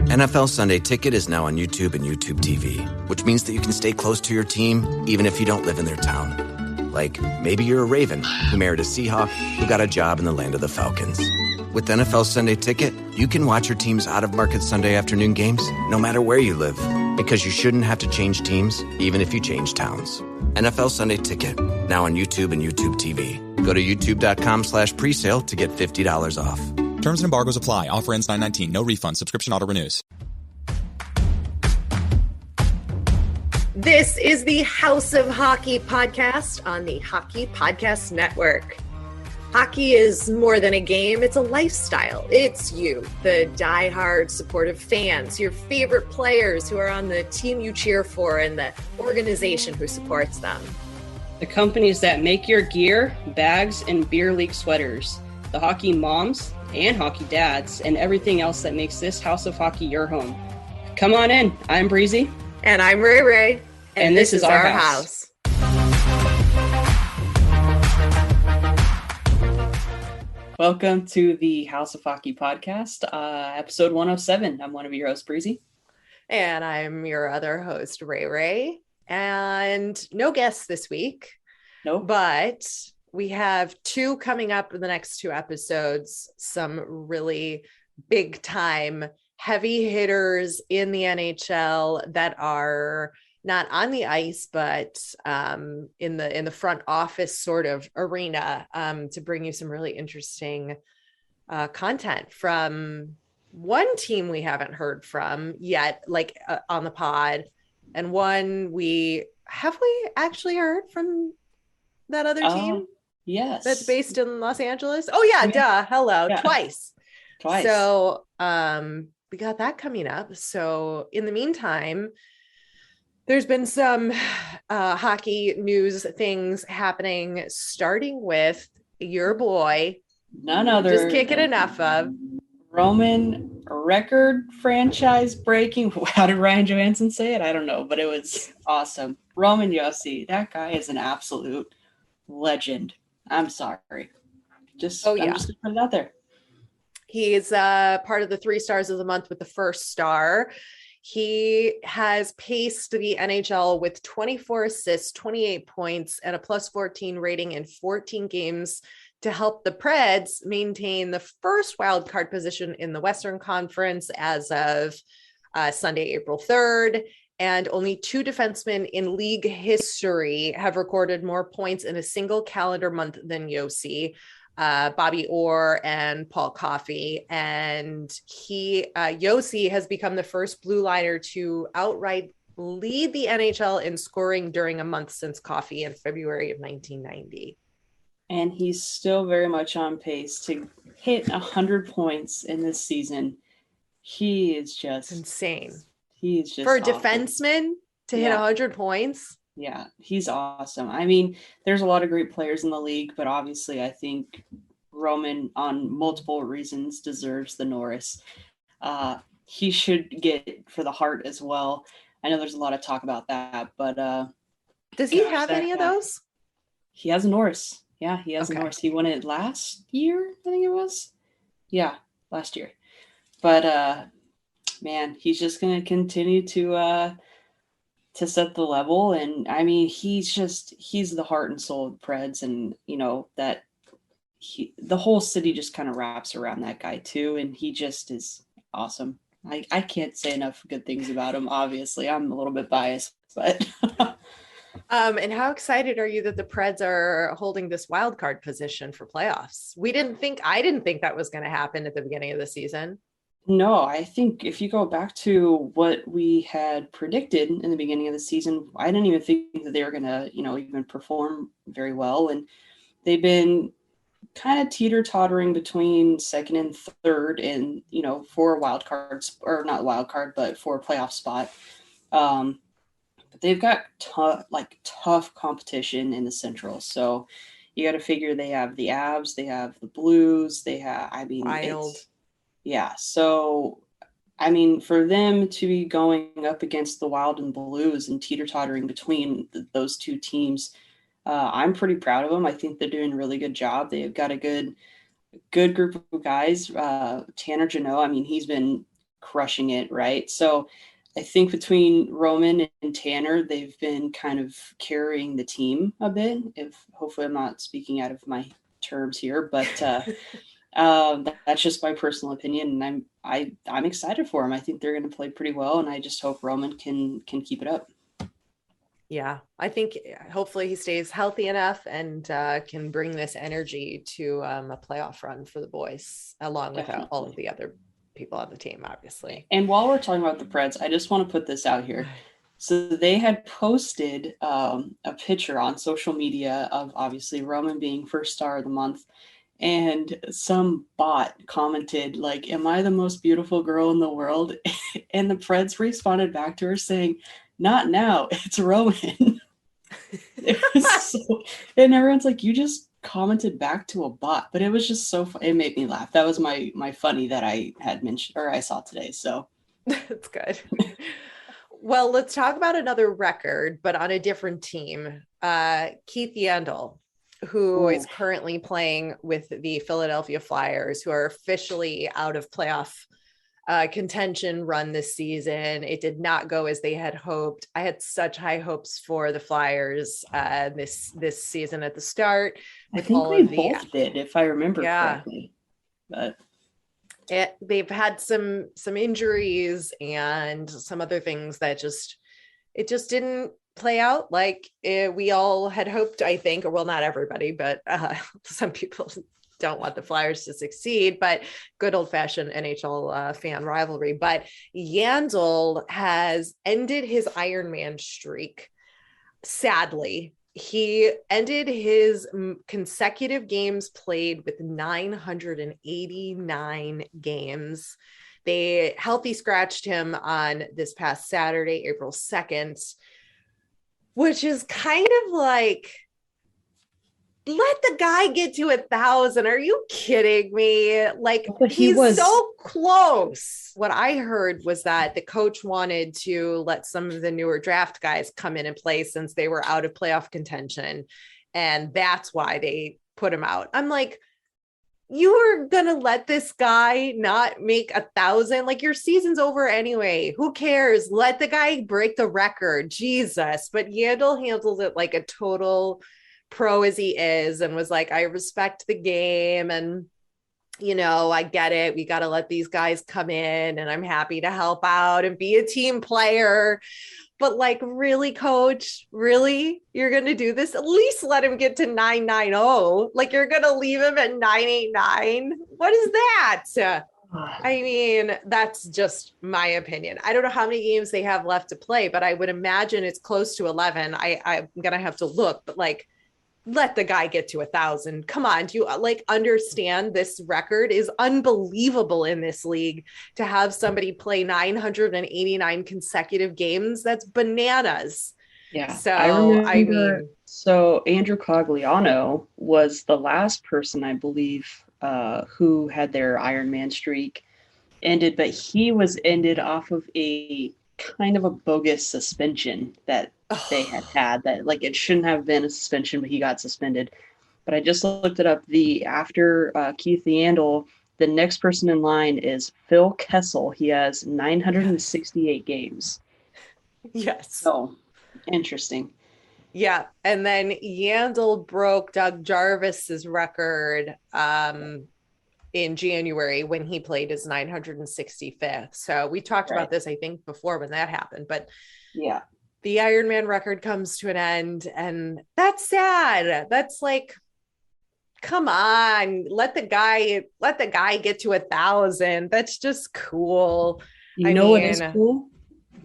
NFL Sunday Ticket is now on YouTube and YouTube TV, which means that you can stay close to your team even if you don't live in their town. Like, maybe you're a Raven who married a Seahawk who got a job in the land of the Falcons. With NFL Sunday Ticket, you can watch your team's out-of-market Sunday afternoon games no matter where you live, because you shouldn't have to change teams even if you change towns. NFL Sunday Ticket, now on YouTube and YouTube TV. Go to youtube.com/presale to get $50 off. Terms and embargoes apply. Offer ends 9/19. No refund. Subscription auto renews. This is the House of Hockey podcast on the Hockey Podcast Network. Hockey is more than a game. It's a lifestyle. It's you, the diehard supportive fans, your favorite players who are on the team you cheer for, and the organization who supports them. The companies that make your gear, bags, and beer league sweaters. The hockey moms and hockey dads, and everything else that makes this House of Hockey your home. Come on in. I'm Breezy. And I'm Rae Rae. And this is our house. Welcome to the House of Hockey podcast, episode 107. I'm one of your hosts, Breezy. And I'm your other host, Rae Rae. And no guests this week. Nope. But we have two coming up in the next two episodes, some really big time heavy hitters in the NHL that are not on the ice, but in the front office sort of arena, to bring you some really interesting content from one team we haven't heard from yet, like on the pod, and one we actually heard from that other team. Yes. That's based in Los Angeles. Oh yeah, duh. Hello. Yeah. Twice. So we got that coming up. So in the meantime, there's been some hockey news things happening, starting with your boy. None other. Just can't get enough of. Roman record franchise breaking. How did Ryan Johansson say it? I don't know, but it was awesome. Roman Josi. That guy is an absolute legend. I'm sorry. I'm just gonna put it out there. He's part of the 3 stars of the month with the first star. He has paced the NHL with 24 assists, 28 points, and a plus 14 rating in 14 games to help the Preds maintain the first wild card position in the Western Conference as of Sunday, April 3rd. And only 2 defensemen in league history have recorded more points in a single calendar month than Josi, Bobby Orr and Paul Coffey. And Josi has become the first blue liner to outright lead the NHL in scoring during a month since Coffey in February of 1990. And he's still very much on pace to hit 100 points in this season. He is just insane. He's just for a defenseman to hit 100 points. Yeah, he's awesome. I mean, there's a lot of great players in the league, but obviously I think Roman, on multiple reasons, deserves the Norris. He should get for the Hart as well. I know there's a lot of talk about that, but does he have any of those? He has a Norris. Yeah, he has a Norris. He won it last year, I think it was. Yeah, last year. But man, he's just going to continue to set the level. And I mean, he's the heart and soul of the Preds. And, you know, that the whole city just kind of wraps around that guy too. And he just is awesome. I can't say enough good things about him. Obviously, I'm a little bit biased, but. And how excited are you that the Preds are holding this wild card position for playoffs? I didn't think that was going to happen at the beginning of the season. No, I think if you go back to what we had predicted in the beginning of the season, I didn't even think that they were going to, even perform very well. And they've been kind of teeter-tottering between second and third and, for wild cards, or not wild card, but for a playoff spot. But they've got tough competition in the Central. So you got to figure they have the Avs, they have the Blues, they have, Wild. Yeah, so, for them to be going up against the Wild and Blues and teeter-tottering between those two teams, I'm pretty proud of them. I think they're doing a really good job. They've got a good group of guys. Tanner Jeannot, he's been crushing it, right? So I think between Roman and Tanner, they've been kind of carrying the team a bit. If hopefully I'm not speaking out of my terms here, but that's just my personal opinion, and I'm excited for them. I think they're going to play pretty well, and I just hope Roman can keep it up. Yeah, I think hopefully he stays healthy enough and can bring this energy to a playoff run for the boys, along with all of the other people on the team, obviously. And while we're talking about the Preds, I just want to put this out here. So they had posted a picture on social media of obviously Roman being first star of the month. And some bot commented, like, "Am I the most beautiful girl in the world?" And the Preds responded back to her saying, "Not now, it's Roman." It was and everyone's like, "You just commented back to a bot," but it was just so fun. It made me laugh. That was my funny that I had mentioned, or I saw today. So that's good. Well, let's talk about another record, but on a different team. Keith Yandle, who is currently playing with the Philadelphia Flyers, who are officially out of playoff contention run this season. It did not go as they had hoped. I had such high hopes for the Flyers this season at the start. I think we both did, if I remember correctly. But they've had some injuries and some other things that just didn't play out like we all had hoped, I think. Or well, not everybody, but some people don't want the Flyers to succeed, but good old-fashioned NHL fan rivalry. But Yandle has ended his Ironman streak. Sadly, he ended his consecutive games played with 989 games. They healthy scratched him on this past Saturday, April 2nd, which is kind of like, let the guy get to 1,000. Are you kidding me? Like, he's so close. What I heard was that the coach wanted to let some of the newer draft guys come in and play since they were out of playoff contention. And that's why they put him out. I'm like, you are going to let this guy not make 1,000? Like, your season's over anyway. Who cares? Let the guy break the record. Jesus. But Yandle handled it like a total pro as he is, and was like, I respect the game, and I get it, we got to let these guys come in, and I'm happy to help out and be a team player. But like, really, coach, really, you're going to do this? At least let him get to 990. Like, you're going to leave him at 989? What is that? I mean, that's just my opinion. I don't know how many games they have left to play, but I would imagine it's close to 11. I'm going to have to look, but like, let the guy get to 1,000. Come on. Do you understand this record is unbelievable in this league to have somebody play 989 consecutive games? That's bananas. Yeah. So, I mean, so Andrew Cogliano was the last person, I believe, who had their Ironman streak ended, but he was ended off of a kind of a bogus suspension that they had that, like, it shouldn't have been a suspension, but he got suspended. But I just looked it up. After Keith Yandle, the next person in line is Phil Kessel. He has 968 games. Yes. So interesting. Yeah. And then Yandle broke Doug Jarvis's record in January when he played his 965th. So we talked about this, I think, before when that happened. But yeah, the Ironman record comes to an end, and that's sad. That's like, come on, let the guy get to 1,000. That's just cool. What is cool?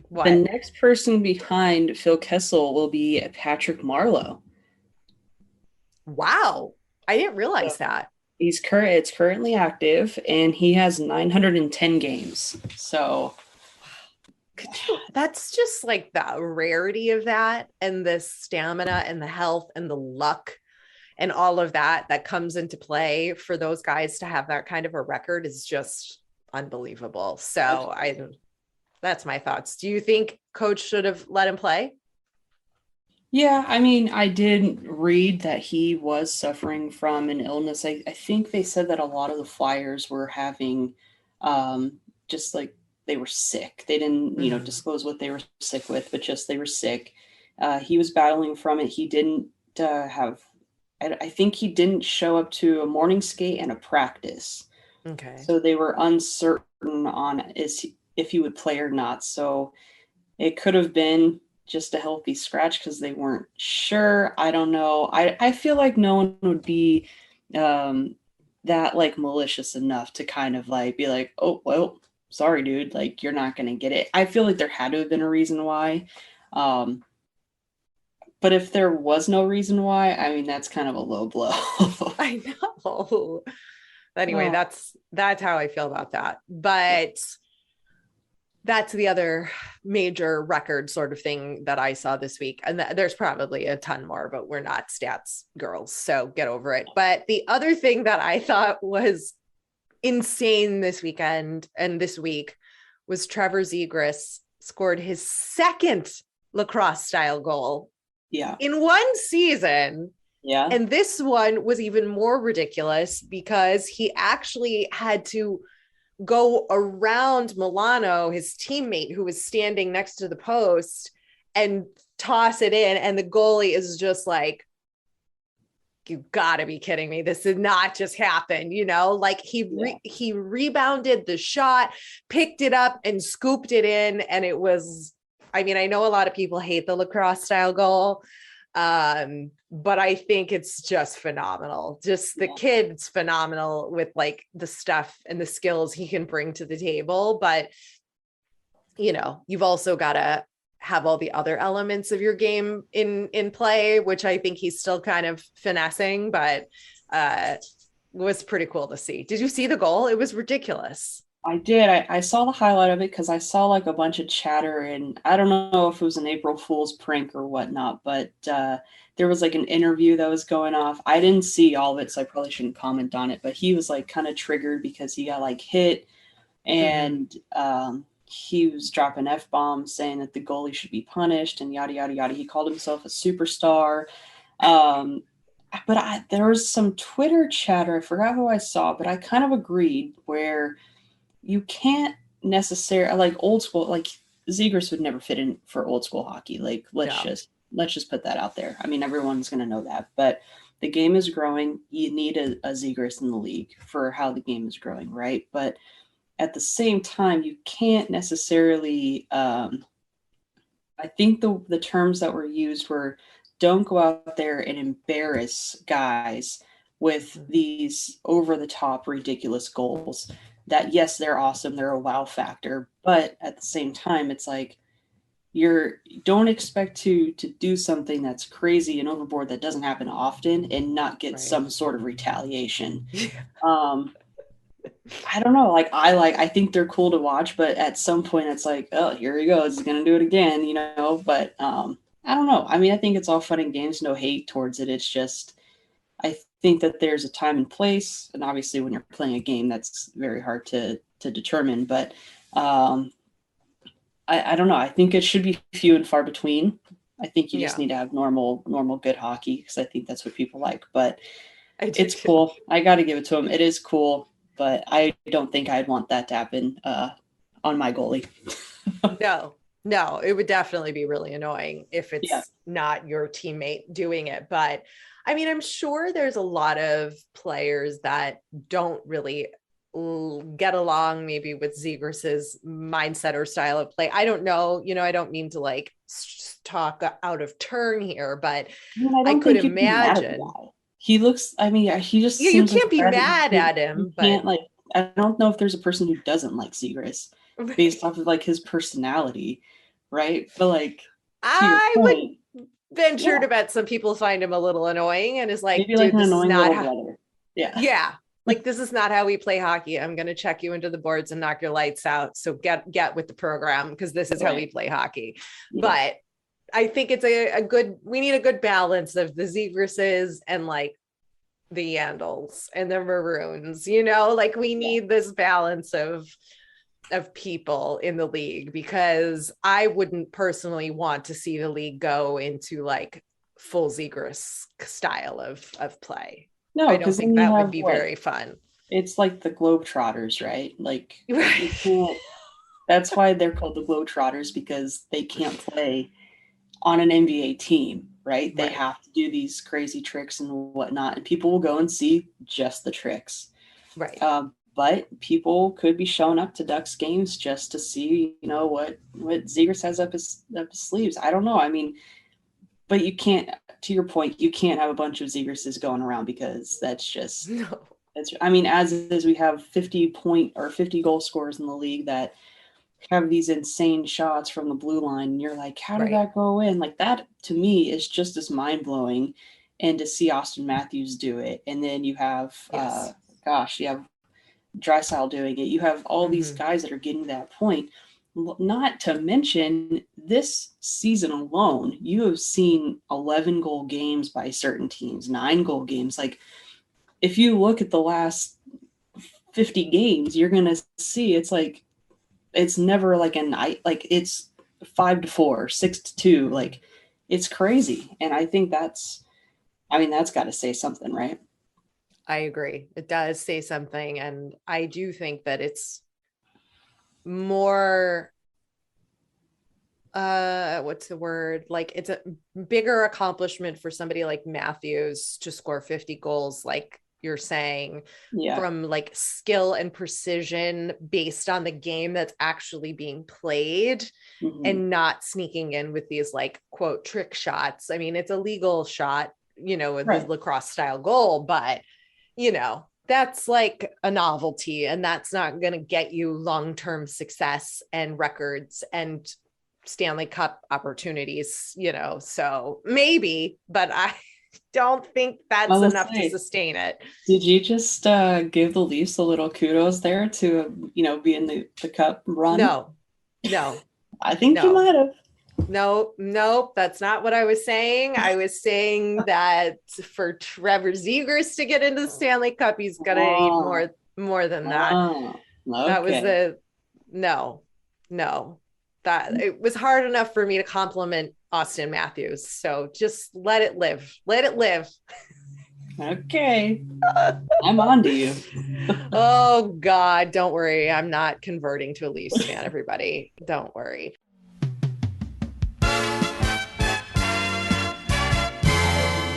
What? The next person behind Phil Kessel will be Patrick Marleau. Wow. I didn't realize that. It's currently active, and he has 910 games. So that's just like the rarity of that, and the stamina and the health and the luck and all of that comes into play for those guys to have that kind of a record is just unbelievable. So that's my thoughts. Do you think coach should have let him play? Yeah, I mean, I did read that he was suffering from an illness. I think they said that a lot of the Flyers were having just like were sick. They didn't, disclose what they were sick with, but just they were sick. He was battling from it. He didn't I think he didn't show up to a morning skate and a practice. Okay. So they were uncertain on if he would play or not. So it could have been just a healthy scratch because they weren't sure. I don't know. I feel like no one would be that like malicious enough to kind of like be like, oh, well, sorry, dude, like you're not going to get it. I feel like there had to have been a reason why. But if there was no reason why, I mean, that's kind of a low blow. I know. Anyway, that's how I feel about that. But that's the other major record sort of thing that I saw this week. And there's probably a ton more, but we're not stats girls, so get over it. But the other thing that I thought was insane this weekend and this week was Trevor Zegras scored his second lacrosse style goal in one season. Yeah. And this one was even more ridiculous because he actually had to go around Milano, his teammate who was standing next to the post, and toss it in. And the goalie is just like, you gotta be kidding me. This did not just happen. Like he rebounded the shot, picked it up and scooped it in. And it was, I mean, I know a lot of people hate the lacrosse style goal. But I think it's just phenomenal. Just the kid's phenomenal with like the stuff and the skills he can bring to the table. But, you've also got to have all the other elements of your game in play, which I think he's still kind of finessing, but was pretty cool to see. Did you see the goal? It was ridiculous. I did. I saw the highlight of it because I saw like a bunch of chatter, and I don't know if it was an April Fool's prank or whatnot, but there was like an interview that was going off. I didn't see all of it, so I probably shouldn't comment on it, but he was like kind of triggered because he got like hit and he was dropping F-bombs saying that the goalie should be punished and yada, yada, yada. He called himself a superstar. But there was some Twitter chatter. I forgot who I saw, but I kind of agreed where you can't necessarily like old school, like Zegras would never fit in for old school hockey. Like let's just put that out there. I mean, everyone's going to know that, but the game is growing. You need a Zegras in the league for how the game is growing. Right. But at the same time, you can't necessarily, I think the terms that were used were don't go out there and embarrass guys with these over the top, ridiculous goals. That yes, they're awesome. They're a wow factor. But at the same time, it's like don't expect to do something that's crazy and overboard that doesn't happen often and not get some sort of retaliation. I don't know. I think they're cool to watch, but at some point it's like, oh, here he goes. He's going to do it again, but I don't know. I mean, I think it's all fun and games, no hate towards it. It's just, I think that there's a time and place, and obviously when you're playing a game, that's very hard to determine. But I don't know. I think it should be few and far between. I think you just need to have normal good hockey because I think that's what people like. But it's cool. I got to give it to him. It is cool, but I don't think I'd want that to happen on my goalie. No, it would definitely be really annoying if it's not your teammate doing it. But I mean, I'm sure there's a lot of players that don't really get along maybe with Zegras's mindset or style of play. I don't know. I don't mean to like talk out of turn here, but I could imagine. He looks, I mean, he just you can't be mad at him. But I don't know if there's a person who doesn't like Zegras based off of like his personality, right? But like, I would venture to bet some people find him a little annoying and is like, maybe like an annoying little brother. Yeah. Like, this is not how we play hockey. I'm going to check you into the boards and knock your lights out. So get with the program because this is how we play hockey. Yeah. But I think it's we need a good balance of the Zegrases and like the Yandles and the Maroons, like we need this balance of people in the league because I wouldn't personally want to see the league go into like full Zegras style of play. No, I don't think that would be very fun. It's like the Globetrotters, right? Like you can't That's why they're called the Globetrotters, because they can't play on an NBA team, right? They have to do these crazy tricks and whatnot, and people will go and see just the tricks. Right. But people could be showing up to Ducks games just to see, what Zegers has up his sleeves. I don't know. I mean, but you can't, to your point, you can't have a bunch of Zegerses going around, because that's just, No. I mean, as is, we have 50 goal scorers in the league that have these insane shots from the blue line. And you're like, how did that go in? Like, that to me is just as mind blowing. And to see Austin Matthews do it. And then you have, you have Drysdale doing it. You have all these guys that are getting to that point. Not to mention, this season alone, you have seen 11 goal games by certain teams, 9 goal games. Like, if you look at the last 50 games, you're going to see it's like, it's never like a night, like it's 5-4, 6-2. Like, it's crazy. And I think that's got to say something, right? I agree. It does say something. And I do think that it's more, what's the word? Like, it's a bigger accomplishment for somebody like Matthews to score 50 goals, like you're saying, from like skill and precision based on the game that's actually being played, and not sneaking in with these like quote trick shots. I mean, it's a legal shot, with the lacrosse style goal, but that's like a novelty, and that's not going to get you long-term success and records and Stanley Cup opportunities, so maybe, but I don't think that's enough to sustain it. Did you just give the Leafs a little kudos there to, be in the cup run? No. I think you might have. No, that's not what I was saying. I was saying that for Trevor Zegers to get into the Stanley Cup, he's gonna need more than that. Okay. That was that it was hard enough for me to compliment Austin Matthews. So just let it live. Let it live. Okay. I'm on to you. Oh God, don't worry. I'm not converting to a Leafs fan, everybody. Don't worry.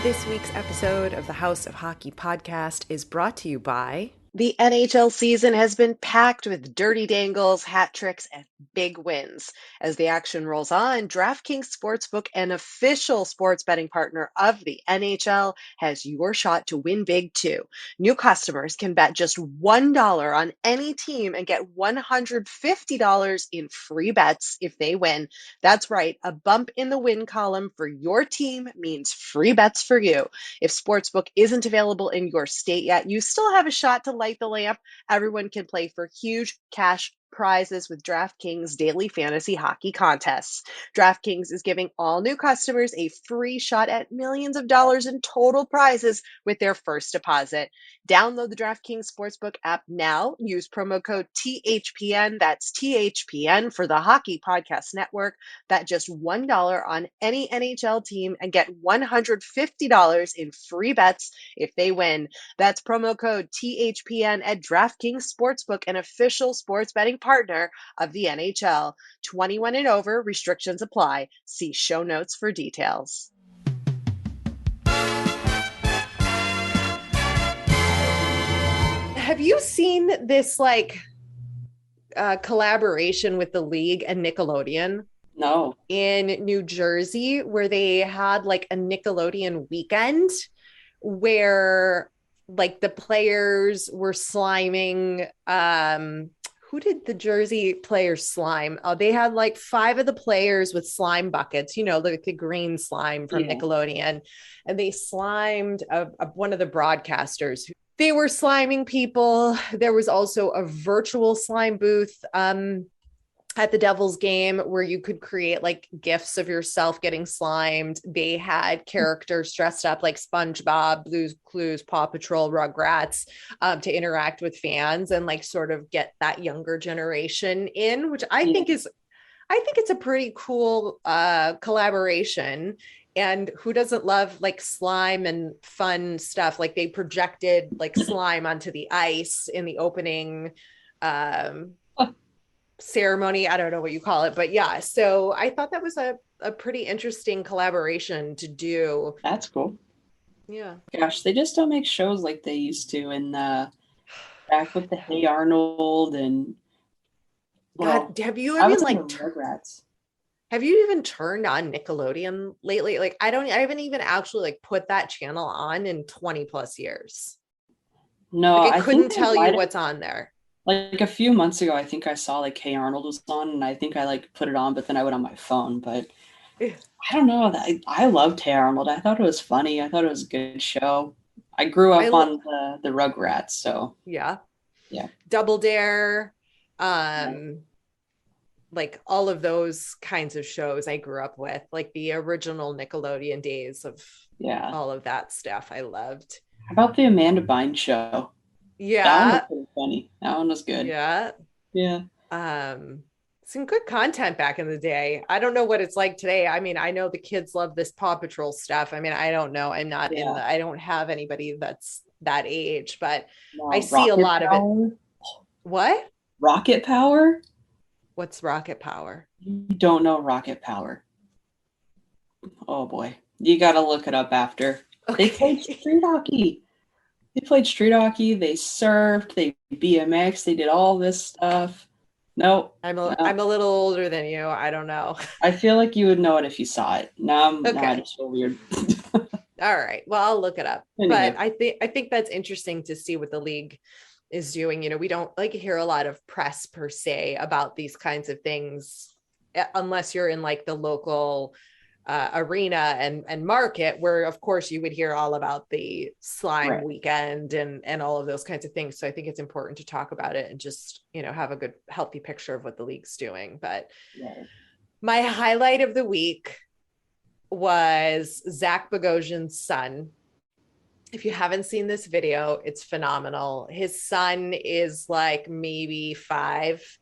This week's episode of the House of Hockey podcast is brought to you by... The NHL season has been packed with dirty dangles, hat tricks, and big wins. As the action rolls on, DraftKings Sportsbook, an official sports betting partner of the NHL, has your shot to win big too. New customers can bet just $1 on any team and get $150 in free bets if they win. That's right, a bump in the win column for your team means free bets for you. If Sportsbook isn't available in your state yet, you still have a shot to light the lamp. Everyone can play for huge cash prizes with DraftKings daily fantasy hockey contests. DraftKings is giving all new customers a free shot at millions of dollars in total prizes with their first deposit. Download the DraftKings Sportsbook app now. Use promo code THPN. That's THPN for the Hockey Podcast Network. Bet just $1 on any NHL team and get $150 in free bets if they win. That's promo code THPN at DraftKings Sportsbook, an official sports betting partner of the NHL. 21 and over, restrictions apply. See show notes for details. Have you seen this collaboration with the league and Nickelodeon? No. In New Jersey, where they had like a Nickelodeon weekend where like the players were sliming, who did the Jersey players slime? They had like 5 of the players with slime buckets, like the green slime from Nickelodeon. And they slimed one of the broadcasters. They were sliming people. There was also a virtual slime booth at the Devils game where you could create like GIFs of yourself getting slimed. They had characters dressed up like SpongeBob, Blue's Clues, Paw Patrol, Rugrats to interact with fans and like sort of get that younger generation in, which I think it's a pretty cool collaboration. And who doesn't love like slime and fun stuff? Like they projected like slime onto the ice in the opening ceremony. I don't know what you call it, but yeah. So I thought that was a pretty interesting collaboration to do. That's cool. Yeah. Gosh, they just don't make shows like they used to. And back with the Hey Arnold and God, have you I even was like into Rugrats. have you even turned on Nickelodeon lately? Like I haven't even actually like put that channel on in 20 plus years. No, Like I I couldn't think tell you what's on there. like a few months ago, I think I saw like Hey Arnold was on, and I think I like put it on, but then I went on my phone. But I don't know. I loved Hey Arnold. I thought it was funny. I thought it was a good show. I grew up on the Rugrats, so yeah. Yeah. Double Dare, like all of those kinds of shows I grew up with, like the original Nickelodeon days of all of that stuff I loved. How about the Amanda Bynes show? Yeah. That one was pretty funny. That one was good. Yeah. Yeah. Some good content back in the day. I don't know what it's like today. I mean, I know the kids love this Paw Patrol stuff. I mean, I don't know. I'm not I don't have anybody that's that age, but I see a lot of it. What? Rocket Power? What's Rocket Power? You don't know Rocket Power. Oh boy. You got to look it up after. Okay. They played street hockey. They played street hockey. They surfed. They BMX. They did all this stuff. No. I'm a little older than you. I don't know. I feel like you would know it if you saw it. Now I just feel weird. All right. Well, I'll look it up. Anyway. But I think that's interesting to see what the league is doing. You know, we don't like hear a lot of press per se about these kinds of things unless you're in like the local arena and market, where of course you would hear all about the slime weekend and all of those kinds of things. So I think it's important to talk about it and just, you know, have a good healthy picture of what the league's doing. But my highlight of the week was Zack Bogosian's son. If you haven't seen this video, it's phenomenal. His son is like maybe 5,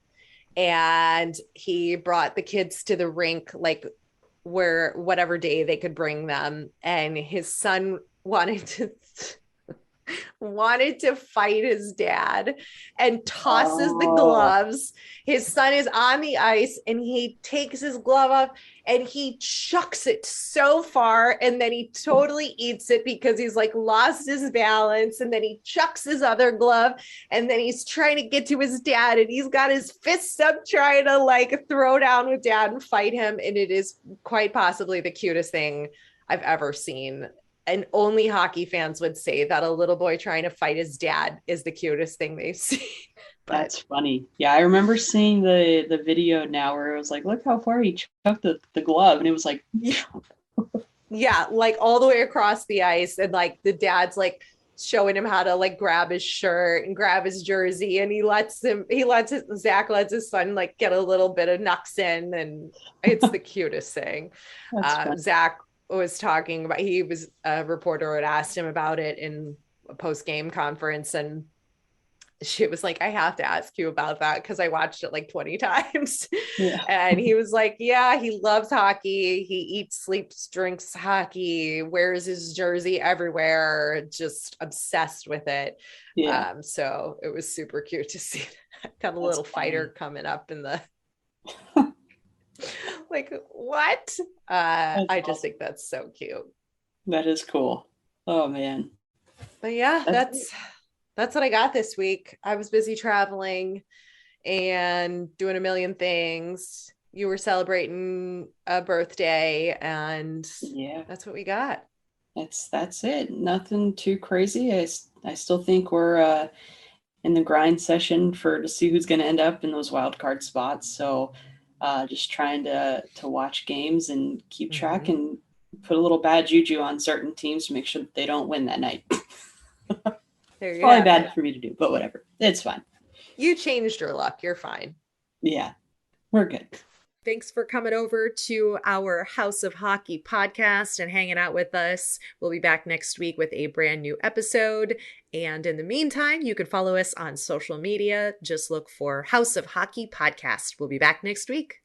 and he brought the kids to the rink, like where whatever day they could bring them. And his son wanted to fight his dad and tosses the gloves. His son is on the ice and he takes his glove off and he chucks it so far, and then he totally eats it because he's like lost his balance, and then he chucks his other glove, and then he's trying to get to his dad and he's got his fists up trying to like throw down with dad and fight him. And it is quite possibly the cutest thing I've ever seen. And only hockey fans would say that a little boy trying to fight his dad is the cutest thing they've seen. But that's funny. Yeah, I remember seeing the video now where it was like, look how far he chucked the glove. And it was like, yeah, like all the way across the ice. And like the dad's like showing him how to like grab his shirt and grab his jersey. And Zack lets his son like get a little bit of knucks in. And it's the cutest thing. Zack was talking about, a reporter had asked him about it in a post-game conference, and she was like, I have to ask you about that because I watched it like 20 times. Yeah. And he was like, yeah, he loves hockey. He eats, sleeps, drinks hockey, wears his jersey everywhere, just obsessed with it. Yeah. So it was super cute to see got a little fighter coming up in the like, what? I just think that's so cute. That is cool. Oh man. But yeah, that's what I got this week. I was busy traveling and doing a million things. You were celebrating a birthday, and that's what we got. That's it. Nothing too crazy. I still think we're in the grind session to see who's going to end up in those wild card spots. So just trying to watch games and keep track and put a little bad juju on certain teams to make sure that they don't win that night. It's probably bad for me to do, but whatever. It's fine. You changed your luck. You're fine. Yeah, we're good. Thanks for coming over to our House of Hockey podcast and hanging out with us. We'll be back next week with a brand new episode. And in the meantime, you can follow us on social media. Just look for House of Hockey podcast. We'll be back next week.